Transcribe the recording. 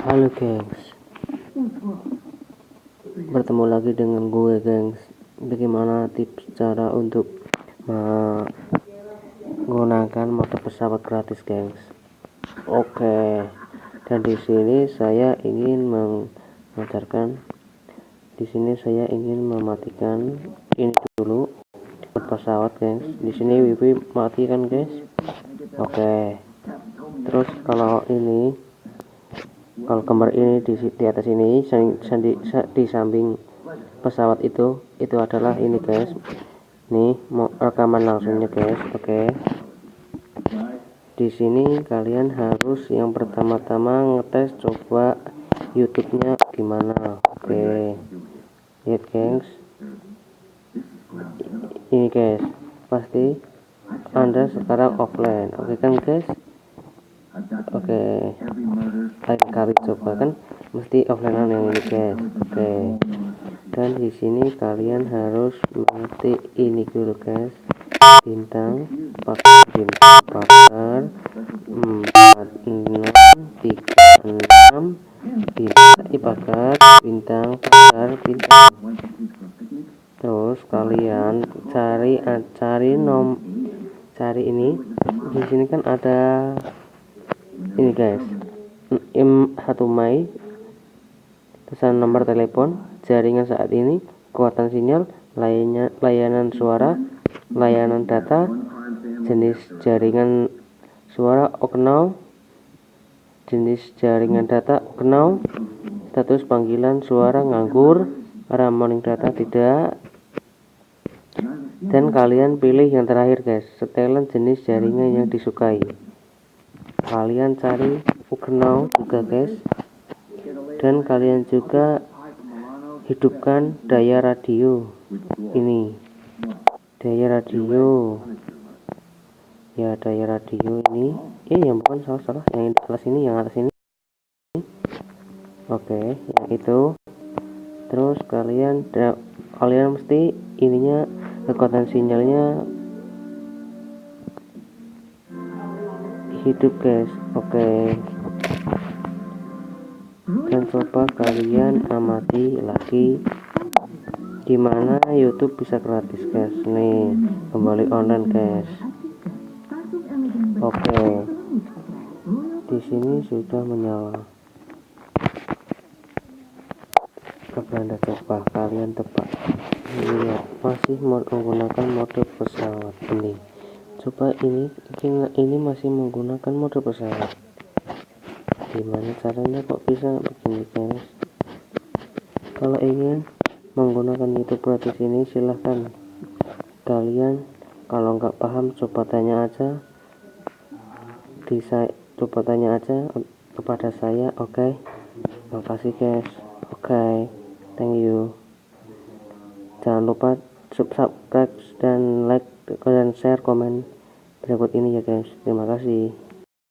Halo gengs, bertemu lagi dengan gue gengs. Bagaimana tips cara untuk menggunakan mode pesawat gratis gengs? Oke, dan di sini saya ingin mengajarkan. Di sini saya ingin mematikan ini dulu di mode pesawat gengs. Di sini wifi matikan guys. Oke, terus kalau gambar ini di atas ini di samping pesawat itu adalah ini guys. Nih mau rekaman langsungnya guys. Oke, di sini kalian harus yang pertama-tama ngetes coba YouTube-nya gimana. Oke, lihat guys, ini guys, pasti Anda sekarang offline. Oke kan guys. Oke, lain kali coba kan mesti offline yang ini guys. Oke, dan di sini kalian harus mengetik ini dulu guys, bintang pagar 4636 pagar bintang pagar bintang. Terus kalian cari ini. Di sini kan ada ini guys, 1 Mei, pesan nomor telepon, jaringan saat ini, kekuatan sinyal, layanan suara, layanan data, jenis jaringan suara oknau, jenis jaringan data oknau, status panggilan suara nganggur, roaming data tidak, dan kalian pilih yang terakhir guys, setelan jenis jaringan yang disukai. Kalian cari oknau juga guys, dan kalian juga hidupkan daya radio ini, daya radio ya, daya radio ini yang bukan salah yang atas ini. Oke, yang itu. Terus kalian mesti ininya, kekuatan sinyalnya hidup guys. Oke, dan coba kalian amati lagi gimana YouTube bisa gratis guys. Nih, kembali online guys. Oke, di sini sudah menyala. Anda coba kalian tebak. Lihat, masih menggunakan mode pesawat ini. Coba ini masih menggunakan mode pesawat. Gimana caranya kok bisa begini guys? Kalau ingin menggunakan YouTube gratis ini silahkan kalian, kalau nggak paham coba tanya aja kepada saya. Oke, makasih guys. Oke, thank you. Jangan lupa subscribe dan like dan share komen berikut ini ya guys. Terima kasih.